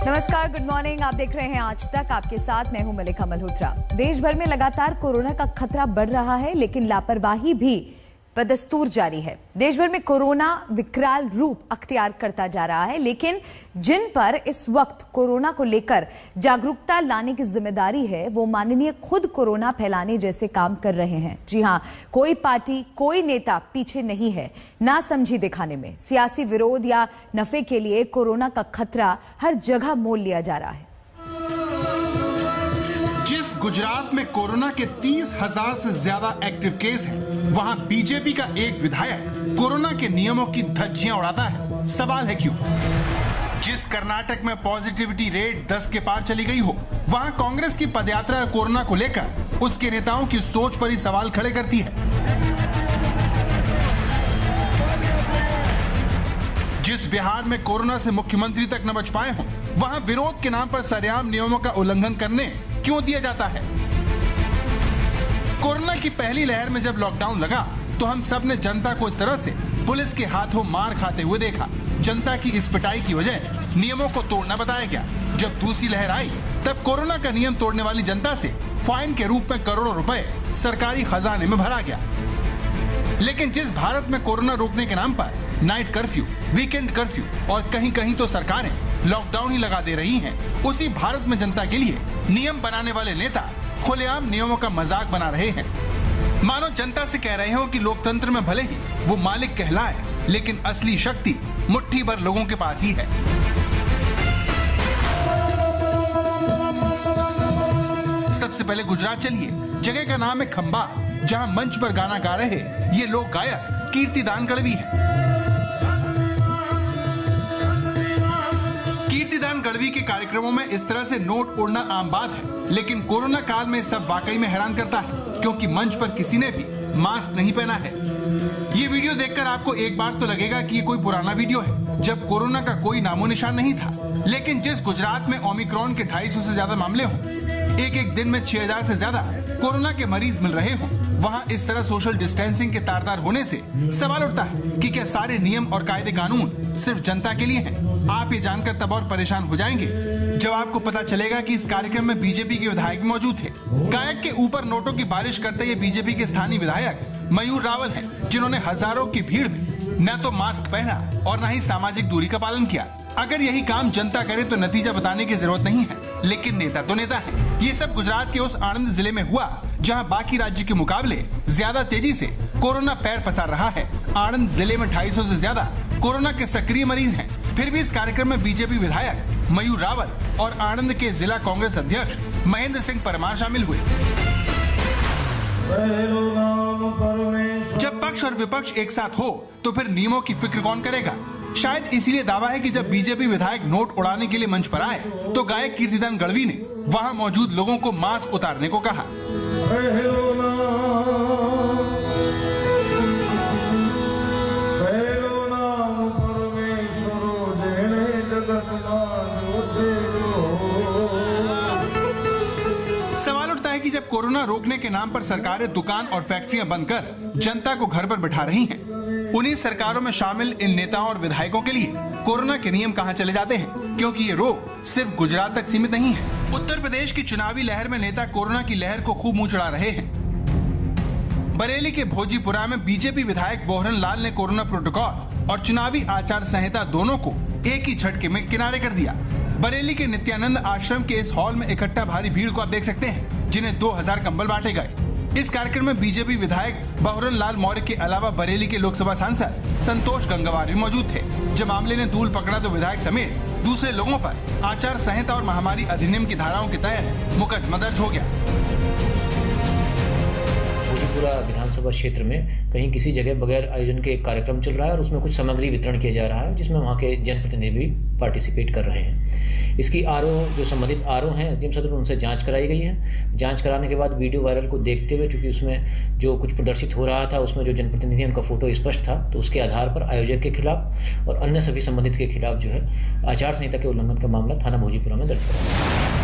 नमस्कार, good morning. आप देख रहे हैं आज तक। आपके साथ मैं हूं मलिका मल्होत्रा। देश भर में लगातार कोरोना का खतरा बढ़ रहा है, लेकिन लापरवाही भी बदस्तूर जारी है। देश भर में कोरोना विकराल रूप अख्तियार करता जा रहा है, लेकिन जिन पर इस वक्त कोरोना को लेकर जागरूकता लाने की जिम्मेदारी है, वो माननीय खुद कोरोना फैलाने जैसे काम कर रहे हैं। जी हां, कोई पार्टी, कोई नेता पीछे नहीं है ना समझी दिखाने में। सियासी विरोध या नफे के लिए कोरोना का खतरा हर जगह मोल लिया जा रहा है। जिस गुजरात में कोरोना के 30,000 से ज्यादा एक्टिव केस हैं, वहां बीजेपी का एक विधायक कोरोना के नियमों की धज्जियां उड़ाता है। सवाल है क्यों? जिस कर्नाटक में पॉजिटिविटी रेट 10 के पार चली गई हो, वहां कांग्रेस की पदयात्रा कोरोना को लेकर उसके नेताओं की सोच पर ही सवाल खड़े करती है। जिस बिहार में कोरोना से मुख्यमंत्री तक न बच पाए हों, वहां विरोध के नाम पर सरेआम नियमों का उल्लंघन करने क्यों दिया जाता है? कोरोना की पहली लहर में जब लॉकडाउन लगा, तो हम सब ने जनता को इस तरह से पुलिस के हाथों मार खाते हुए देखा। जनता की इस पिटाई की वजह नियमों को तोड़ना बताया गया। जब दूसरी लहर आई, तब कोरोना का नियम तोड़ने वाली जनता से फाइन के रूप में करोड़ों रुपए सरकारी खजाने में भरा गया। लेकिन जिस भारत में कोरोना रोकने के नाम पर नाइट कर्फ्यू, वीकेंड कर्फ्यू और कहीं कहीं तो सरकारें लॉकडाउन ही लगा दे रही हैं, उसी भारत में जनता के लिए नियम बनाने वाले नेता खुलेआम नियमों का मजाक बना रहे हैं। मानो जनता से कह रहे हो कि लोकतंत्र में भले ही वो मालिक कहलाए, लेकिन असली शक्ति मुट्ठी भर लोगों के पास ही है। सबसे पहले गुजरात चलिए। जगह का नाम है खंबा, जहां मंच पर गाना गा रहे ये लोक गायक कीर्तिदान गढ़वी है। कीर्तिदान गढ़वी के कार्यक्रमों में इस तरह से नोट उड़ना आम बात है, लेकिन कोरोना काल में सब वाकई में हैरान करता है, क्योंकि मंच पर किसी ने भी मास्क नहीं पहना है। ये वीडियो देखकर आपको एक बार तो लगेगा कि ये कोई पुराना वीडियो है, जब कोरोना का कोई नामो निशान नहीं था। लेकिन जिस गुजरात में ओमिक्रॉन के 250 से ज्यादा मामले हों, एक दिन में 6,000 से ज्यादा कोरोना के मरीज मिल रहे हों, वहाँ इस तरह सोशल डिस्टेंसिंग के तार-तार होने से सवाल उठता है कि क्या सारे नियम और कायदे कानून सिर्फ जनता के लिए हैं? आप ये जानकर तब और परेशान हो जाएंगे जब आपको पता चलेगा कि इस कार्यक्रम में बीजेपी के विधायक मौजूद थे। गायक के ऊपर नोटों की बारिश करते ये बीजेपी के स्थानीय विधायक मयूर रावल हैं, जिन्होंने हजारों की भीड़ में न तो मास्क पहना और न ही सामाजिक दूरी का पालन किया। अगर यही काम जनता करे तो नतीजा बताने की जरूरत नहीं है, लेकिन नेता तो नेता है। ये सब गुजरात के उस आणंद जिले में हुआ, जहां बाकी राज्य के मुकाबले ज्यादा तेजी से कोरोना पैर पसार रहा है। आणंद जिले में 250 से ज्यादा कोरोना के सक्रिय मरीज हैं। फिर भी इस कार्यक्रम में बीजेपी विधायक मयूर रावल और आणंद के जिला कांग्रेस अध्यक्ष महेंद्र सिंह परमार शामिल हुए। जब पक्ष और विपक्ष एक साथ हो, तो फिर नियमों की फिक्र कौन करेगा? शायद इसीलिए दावा है कि जब बीजेपी विधायक नोट उड़ाने के लिए मंच पर आए, तो गायक कीर्तिदान गढ़वी ने वहां मौजूद लोगों को मास्क उतारने को कहा। सवाल उठता है कि जब कोरोना रोकने के नाम पर सरकारें दुकान और फैक्ट्रियां बंद कर जनता को घर पर बिठा रही हैं, उन्हीं सरकारों में शामिल इन नेताओं और विधायकों के लिए कोरोना के नियम कहां चले जाते हैं? क्योंकि ये रोग सिर्फ गुजरात तक सीमित नहीं है। उत्तर प्रदेश की चुनावी लहर में नेता कोरोना की लहर को खूब मुंह चढ़ा रहे हैं। बरेली के भोजीपुरा में बीजेपी विधायक बोहरन लाल ने कोरोना प्रोटोकॉल और चुनावी आचार संहिता दोनों को एक ही झटके में किनारे कर दिया। बरेली के नित्यानंद आश्रम के इस हॉल में इकट्ठा भारी भीड़ को आप देख सकते हैं, जिन्हें 2000 कंबल बांटे गए। इस कार्यक्रम में बीजेपी विधायक बोहरन लाल मौर्य के अलावा बरेली के लोकसभा सांसद संतोष गंगवार भी मौजूद थे। जब मामले ने धूल पकड़ा, तो विधायक समेत दूसरे लोगों पर आचार संहिता और महामारी अधिनियम की धाराओं के तहत मुकदमा दर्ज हो गया। पूरा विधानसभा क्षेत्र में कहीं किसी जगह बगैर आयोजन के एक कार्यक्रम चल रहा है और उसमें कुछ सामग्री वितरण किया जा रहा है, जिसमें वहाँ के जनप्रतिनिधि भी पार्टिसिपेट कर रहे हैं। इसकी जो संबंधित आरओ हैं एसडीएम सदर, उनसे जांच कराई गई है। जांच कराने के बाद वीडियो वायरल को देखते हुए, चूंकि उसमें जो कुछ प्रदर्शित हो रहा था उसमें जो जनप्रतिनिधि उनका फोटो स्पष्ट था, तो उसके आधार पर आयोजक के खिलाफ और अन्य सभी संबंधित के खिलाफ जो है आचार संहिता के उल्लंघन का मामला थाना भोजीपुरा में दर्ज कराया।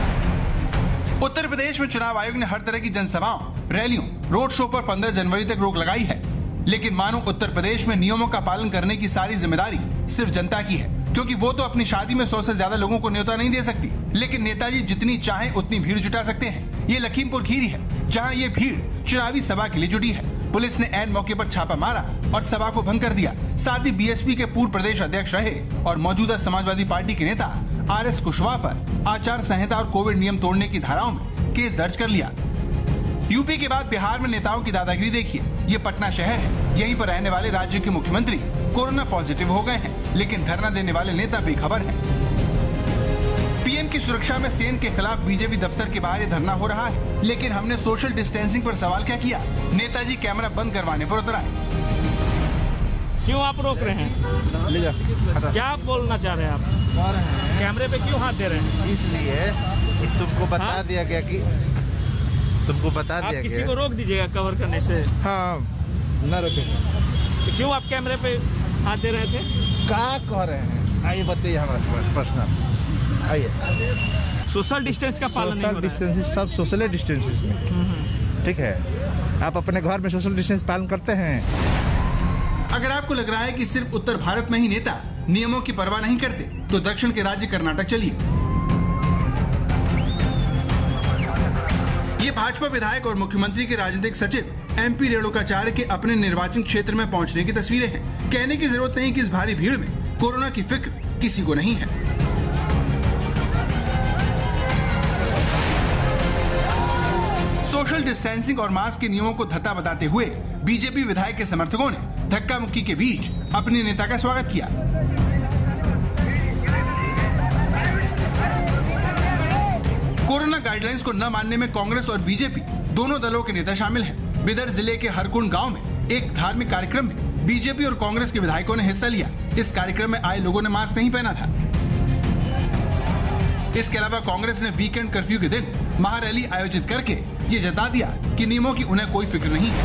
उत्तर प्रदेश में चुनाव आयोग ने हर तरह की जनसभाओं, रैलियों, रोड शो पर 15 जनवरी तक रोक लगाई है, लेकिन मानो उत्तर प्रदेश में नियमों का पालन करने की सारी जिम्मेदारी सिर्फ जनता की है, क्योंकि वो तो अपनी शादी में 100 से ज्यादा लोगों को न्योता नहीं दे सकती, लेकिन नेताजी जितनी चाहे उतनी भीड़ जुटा सकते हैं। ये लखीमपुर खीरी है, जहाँ ये भीड़ चुनावी सभा के लिए जुटी है। पुलिस ने ऐन मौके पर छापा मारा और सभा को भंग कर दिया। साथ ही बीएसपी के पूर्व प्रदेश अध्यक्ष रहे और मौजूदा समाजवादी पार्टी के नेता आरएस कुशवाहा पर आचार संहिता और कोविड नियम तोड़ने की धाराओं में केस दर्ज कर लिया। यूपी के बाद बिहार में नेताओं की दादागिरी देखिए। ये पटना शहर है, यहीं पर रहने वाले राज्य के मुख्यमंत्री कोरोना पॉजिटिव हो गए हैं, लेकिन धरना देने वाले नेता बेखबर हैं। पीएम की सुरक्षा में सेन के खिलाफ बीजेपी दफ्तर के बाहर ये धरना हो रहा है, लेकिन हमने सोशल डिस्टेंसिंग पर सवाल क्या किया? नेताजी कैमरा बंद करवाने पर उतर आए। क्यों आप रोक रहे हैं? ले जा। क्या आप बोलना चाह रहे हैं? आप कैमरे पे क्यों हाथ दे रहे हैं? इसलिए कि तुमको बता दिया गया कि आप किसी को रोक दीजिएगा कवर करने से। हाँ, न रोकेंगे। तो क्यों आप कैमरे पे हाथ दे रहे थे? क्या कह रहे हैं? आइए बताइए हमारे प्रश्न। आइए। सोशल डिस्टेंस का पालन नहीं हो रहा है। सोशल डिस्टेंस, सब सोशल डिस्टेंस में, ठीक है। आप अपने घर में सोशल डिस्टेंस पालन करते हैं? अगर आपको लग रहा है कि सिर्फ उत्तर भारत में ही नेता नियमों की परवाह नहीं करते, तो दक्षिण के राज्य कर्नाटक चलिए। ये भाजपा विधायक और मुख्यमंत्री के राजनीतिक सचिव एमपी रेणुकाचार्य के अपने निर्वाचन क्षेत्र में पहुंचने की तस्वीरें हैं। कहने की जरूरत नहीं कि इस भारी भीड़ में कोरोना की फिक्र किसी को नहीं है। सोशल डिस्टेंसिंग और मास्क के नियमों को धत्ता बताते हुए बीजेपी विधायक के समर्थकों ने धक्का मुक्की के बीच अपने नेता का स्वागत किया। कोरोना गाइडलाइंस को न मानने में कांग्रेस और बीजेपी दोनों दलों के नेता शामिल हैं। बिदर जिले के हरकुंड गांव में एक धार्मिक कार्यक्रम में बीजेपी और कांग्रेस के विधायकों ने हिस्सा लिया। इस कार्यक्रम में आए लोगों ने मास्क नहीं पहना था। इसके अलावा कांग्रेस ने वीकेंड कर्फ्यू के दिन महारैली आयोजित करके ये जता दिया कि नियमों की उन्हें कोई फिक्र नहीं है।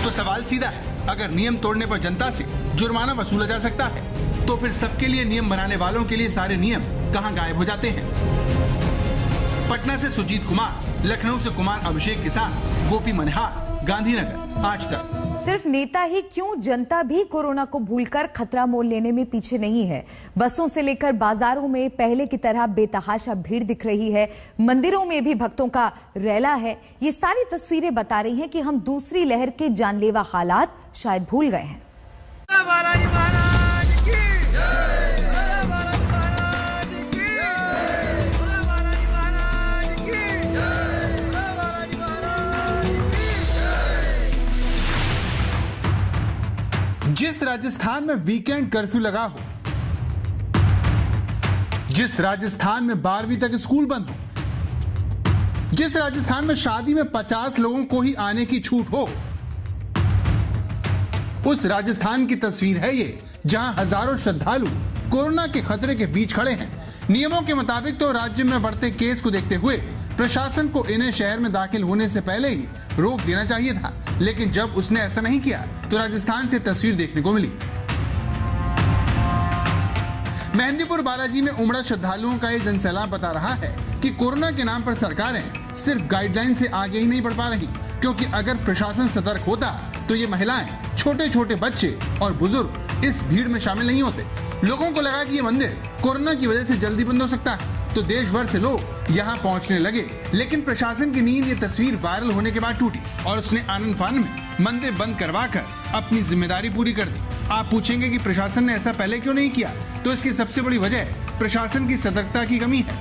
तो सवाल सीधा है, अगर नियम तोड़ने पर जनता से जुर्माना वसूला जा सकता है, तो फिर सबके लिए नियम बनाने वालों के लिए सारे नियम कहां गायब हो जाते हैं? पटना से सुजीत कुमार, लखनऊ से कुमार अभिषेक के साथ गोपी मनहार, गांधीनगर, आज तक। सिर्फ नेता ही क्यों, जनता भी कोरोना को भूलकर खतरा मोल लेने में पीछे नहीं है। बसों से लेकर बाजारों में पहले की तरह बेतहाशा भीड़ दिख रही है। मंदिरों में भी भक्तों का रैला है। ये सारी तस्वीरें बता रही हैं कि हम दूसरी लहर के जानलेवा हालात शायद भूल गए हैं। जिस राजस्थान में वीकेंड कर्फ्यू लगा हो, जिस राजस्थान में 12वीं तक स्कूल बंद हो, जिस राजस्थान में शादी में 50 लोगों को ही आने की छूट हो, उस राजस्थान की तस्वीर है ये, जहां हजारों श्रद्धालु कोरोना के खतरे के बीच खड़े हैं। नियमों के मुताबिक तो राज्य में बढ़ते केस को देखते हुए प्रशासन को इन्हें शहर में दाखिल होने से पहले ही रोक देना चाहिए था, लेकिन जब उसने ऐसा नहीं किया तो राजस्थान से तस्वीर देखने को मिली। मेहंदीपुर बालाजी में उमड़ा श्रद्धालुओं का ये जनसैलाब बता रहा है कि कोरोना के नाम पर सरकारें सिर्फ गाइडलाइन से आगे ही नहीं बढ़ पा रही, क्योंकि अगर प्रशासन सतर्क होता तो ये महिलाएं, छोटे छोटे बच्चे और बुजुर्ग इस भीड़ में शामिल नहीं होते। लोगों को लगा कि ये मंदिर कोरोना की वजह से जल्दी बंद हो सकता है, तो देश भर से लोग यहाँ पहुँचने लगे। लेकिन प्रशासन की नींद ये तस्वीर वायरल होने के बाद टूटी और उसने आनंद फान में मंदिर बंद करवाकर अपनी जिम्मेदारी पूरी कर दी। आप पूछेंगे कि प्रशासन ने ऐसा पहले क्यों नहीं किया, तो इसकी सबसे बड़ी वजह प्रशासन की सतर्कता की कमी है।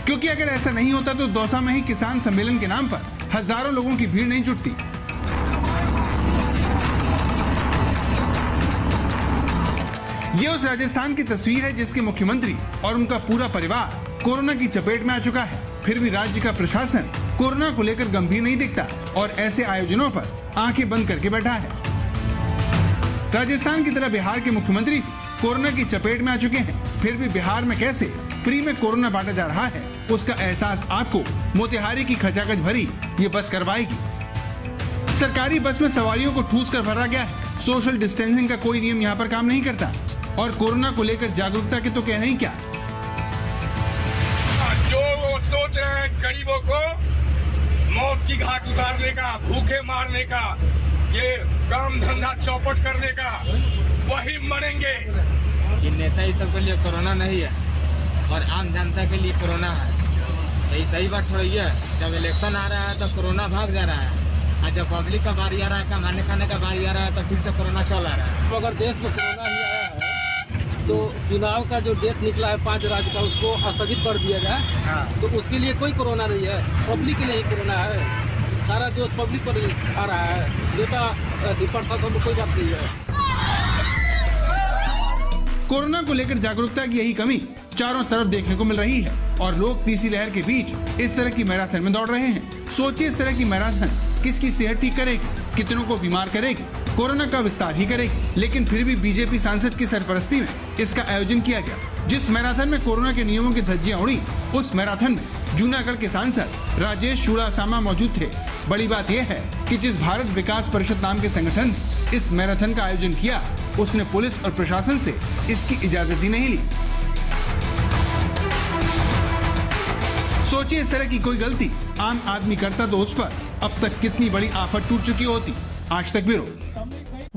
क्योंकि अगर ऐसा नहीं होता तो दौसा में ही किसान सम्मेलन के नाम पर हजारों लोगों की भीड़ नहीं जुटती। ये उस राजस्थान की तस्वीर है जिसके मुख्यमंत्री और उनका पूरा परिवार कोरोना की चपेट में आ चुका है। फिर भी राज्य का प्रशासन कोरोना को लेकर गंभीर नहीं दिखता और ऐसे आयोजनों पर आंखें बंद करके बैठा है। राजस्थान की तरह बिहार के मुख्यमंत्री कोरोना की चपेट में आ चुके हैं, फिर भी बिहार में कैसे फ्री में कोरोना बांटा जा रहा है, उसका एहसास आपको मोतिहारी की खचाखच भरी ये बस करवाएगी। सरकारी बस में सवारियों को ठूस कर भरा गया है। सोशल डिस्टेंसिंग का कोई नियम यहाँ पर काम नहीं करता और कोरोना को लेकर जागरूकता के तो कहना ही क्या। जो वो सोच रहे हैं गरीबों को मौत की घाट उतारने का, भूखे मारने का, ये काम धंधा चौपट करने का, वही मरेंगे। कि नेता ही सबके लिए कोरोना नहीं है और आम जनता के लिए कोरोना है, तो ये सही बात थोड़ी है। जब इलेक्शन आ रहा है तो कोरोना भाग जा रहा है, और जब पब्लिक का बारी आ रहा है, कमाने खाने का बारी आ रहा है, तो फिर से कोरोना चल आ रहा है। तो अगर देश में कोरोना ही आया है तो चुनाव का जो डेट निकला है 5 राज्य का, उसको स्थगित कर दिया जाए। तो उसके लिए कोई कोरोना नहीं है, पब्लिक के लिए ही कोरोना है। सारा दोष पब्लिक पर आ रहा है, नेता प्रशासन में कोई बात नहीं है। कोरोना को लेकर जागरूकता की यही कमी चारों तरफ देखने को मिल रही है और लोग तीसरी लहर के बीच इस तरह की मैराथन में दौड़ रहे हैं। सोचिए, इस तरह की मैराथन किसकी सेहत ठीक करेगी, कितनों को बीमार करेगी, कोरोना का विस्तार ही करेगी। लेकिन फिर भी बीजेपी सांसद की सरपरस्ती में इसका आयोजन किया गया। जिस मैराथन में कोरोना के नियमों की धज्जियां उड़ी, उस मैराथन में जूनागढ़ के सांसद राजेश चुड़ासामा मौजूद थे। बड़ी बात यह है कि जिस भारत विकास परिषद नाम के संगठन ने इस मैराथन का आयोजन किया, उसने पुलिस और प्रशासन से इसकी इजाजत ही नहीं ली। सोचिए, इस तरह की कोई गलती आम आदमी करता तो उस पर अब तक कितनी बड़ी आफत टूट चुकी होती। आज तक ब्यूरो।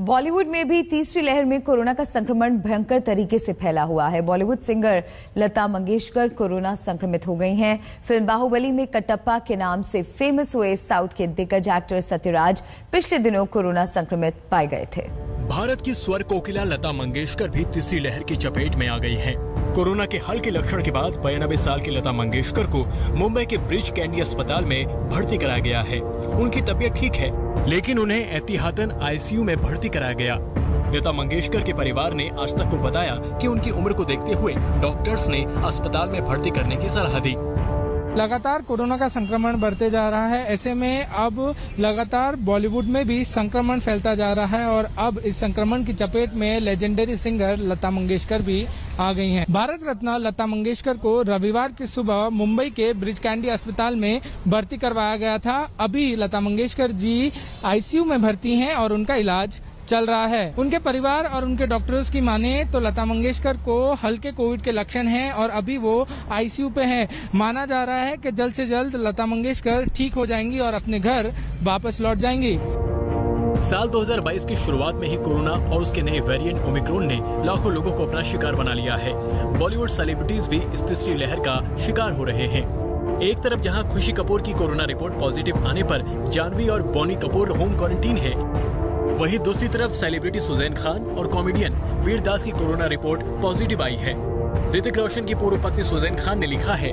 बॉलीवुड में भी तीसरी लहर में कोरोना का संक्रमण भयंकर तरीके से फैला हुआ है। बॉलीवुड सिंगर लता मंगेशकर कोरोना संक्रमित हो गई हैं। फिल्म बाहुबली में कटप्पा के नाम से फेमस हुए साउथ के दिग्गज एक्टर सत्यराज पिछले दिनों कोरोना संक्रमित पाए गए थे। भारत की स्वर कोकिला लता मंगेशकर भी तीसरी लहर की चपेट में आ गई हैं। कोरोना के हल्के लक्षण के बाद 92 साल की लता मंगेशकर को मुंबई के ब्रिज कैंडी अस्पताल में भर्ती कराया गया है। उनकी तबीयत ठीक है, लेकिन उन्हें एहतियातन आईसीयू में भर्ती कराया गया। लता मंगेशकर के परिवार ने आज तक को बताया कि उनकी उम्र को देखते हुए डॉक्टर्स ने अस्पताल में भर्ती करने की सलाह दी। लगातार कोरोना का संक्रमण बढ़ते जा रहा है। ऐसे में अब लगातार बॉलीवुड में भी संक्रमण फैलता जा रहा है और अब इस संक्रमण की चपेट में लेजेंडरी सिंगर लता मंगेशकर भी आ गई हैं। भारत रत्न लता मंगेशकर को रविवार की सुबह मुंबई के ब्रिज कैंडी अस्पताल में भर्ती करवाया गया था। अभी लता मंगेशकर जी आईसीयू में भर्ती हैं और उनका इलाज चल रहा है। उनके परिवार और उनके डॉक्टर्स की माने तो लता मंगेशकर को हल्के कोविड के लक्षण हैं और अभी वो आईसीयू पे हैं। माना जा रहा है कि जल्द से जल्द लता मंगेशकर ठीक हो जाएंगी और अपने घर वापस लौट जाएंगी। साल 2022 की शुरुआत में ही कोरोना और उसके नए वेरिएंट ओमिक्रॉन ने लाखों लोगों को अपना शिकार बना लिया है। बॉलीवुड सेलिब्रिटीज भी इस तीसरी लहर का शिकार हो रहे हैं। एक तरफ जहां खुशी कपूर की कोरोना रिपोर्ट पॉजिटिव आने पर जानवी और बॉनी कपूर होम क्वारंटीन है, वहीं दूसरी तरफ सेलिब्रिटी सुजैन खान और कॉमेडियन वीर दास की कोरोना रिपोर्ट पॉजिटिव आई है। ऋतिक रोशन की पूर्व पत्नी सुजैन खान ने लिखा है,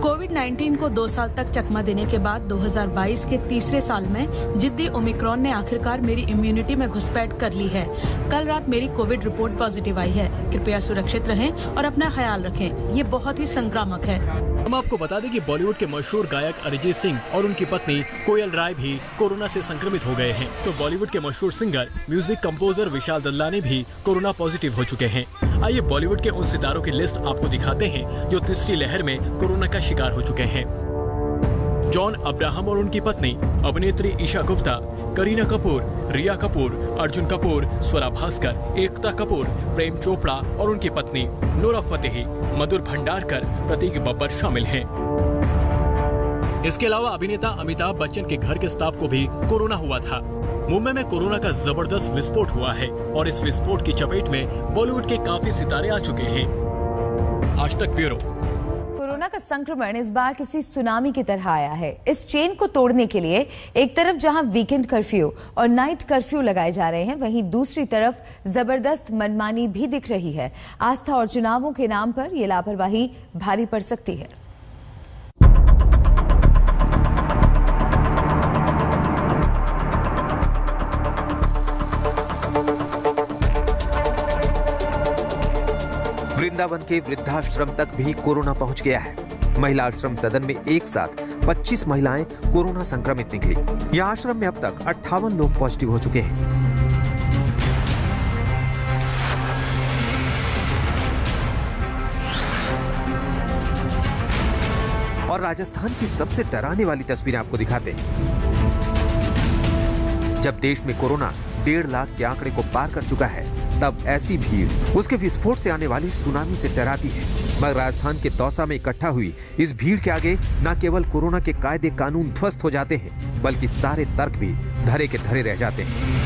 कोविड-19 को 2 साल तक चकमा देने के बाद 2022 के तीसरे साल में जिद्दी ओमिक्रॉन ने आखिरकार मेरी इम्यूनिटी में घुसपैठ कर ली है। कल रात मेरी कोविड रिपोर्ट पॉजिटिव आई है। कृपया सुरक्षित रहें और अपना ख्याल रखें। ये बहुत ही संक्रामक है। हम आपको बता दें कि बॉलीवुड के मशहूर गायक अरिजीत सिंह और उनकी पत्नी कोयल राय भी कोरोना से संक्रमित हो गए हैं। तो बॉलीवुड के मशहूर सिंगर म्यूजिक कंपोजर विशाल दल्लानी भी कोरोना पॉजिटिव हो चुके हैं। आइए बॉलीवुड के उन सितारों की लिस्ट आपको दिखाते हैं जो तीसरी लहर में कोरोना का शिकार हो चुके हैं। जॉन अब्राहम और उनकी पत्नी अभिनेत्री ईशा गुप्ता, करीना कपूर, रिया कपूर, अर्जुन कपूर, स्वरा भास्कर, एकता कपूर, प्रेम चोपड़ा और उनकी पत्नी नूरा फतेही, मधुर भंडारकर, प्रतीक बब्बर शामिल हैं। इसके अलावा अभिनेता अमिताभ बच्चन के घर के स्टाफ को भी कोरोना हुआ था। मुंबई में कोरोना का जबरदस्त विस्फोट हुआ है और इस विस्फोट की चपेट में बॉलीवुड के काफी सितारे आ चुके हैं। आज तक ब्यूरो। कोरोना का संक्रमण इस बार किसी सुनामी की तरह आया है। इस चेन को तोड़ने के लिए एक तरफ जहां वीकेंड कर्फ्यू और नाइट कर्फ्यू लगाए जा रहे हैं, वहीं दूसरी तरफ जबरदस्त मनमानी भी दिख रही है। आस्था और चुनावों के नाम पर यह लापरवाही भारी पड़ सकती है। वृंदावन के वृद्धाश्रम तक भी कोरोना पहुंच गया है। महिला आश्रम सदन में एक साथ 25 महिलाएं कोरोना संक्रमित निकली। यह आश्रम में अब तक 58 लोग पॉजिटिव हो चुके हैं। और राजस्थान की सबसे डराने वाली तस्वीरें आपको दिखाते हैं। जब देश में कोरोना 1.5 लाख के आंकड़े को पार कर चुका है, तब ऐसी भीड़ उसके विस्फोट से आने वाली सुनामी से डराती है। मगर राजस्थान के दौसा में इकट्ठा हुई इस भीड़ के आगे न केवल कोरोना के कायदे कानून ध्वस्त हो जाते हैं, बल्कि सारे तर्क भी धरे के धरे रह जाते हैं।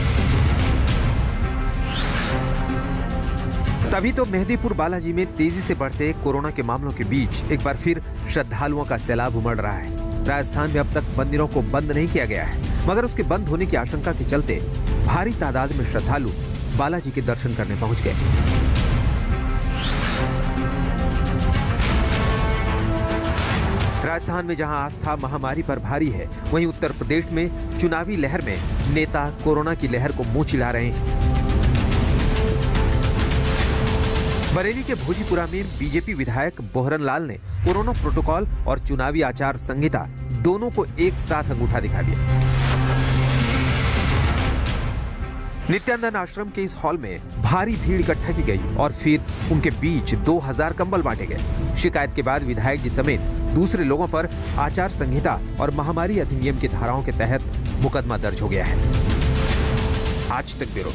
तभी तो मेहंदीपुर बालाजी में तेजी से बढ़ते कोरोना के मामलों के बीच एक बार फिर श्रद्धालुओं का सैलाब उमड़ रहा है। राजस्थान में अब तक मंदिरों को बंद नहीं किया गया है, मगर उसके बंद होने की आशंका के चलते भारी तादाद में श्रद्धालु बालाजी के दर्शन करने पहुंच गए। राजस्थान में जहां आस्था महामारी पर भारी है, वहीं उत्तर प्रदेश में चुनावी लहर में नेता कोरोना की लहर को मुंह चिढ़ा रहे हैं। बरेली के भोजीपुरा में बीजेपी विधायक बोहरन लाल ने कोरोना प्रोटोकॉल और चुनावी आचार संहिता दोनों को एक साथ अंगूठा दिखा दिया। नित्यानंद आश्रम के इस हॉल में भारी भीड़ इकट्ठा की गई और फिर उनके बीच 2000 कंबल बांटे गए। शिकायत के बाद विधायक जी समेत दूसरे लोगों पर आचार संहिता और महामारी अधिनियम की धाराओं के तहत मुकदमा दर्ज हो गया है। आज तक ब्यूरो।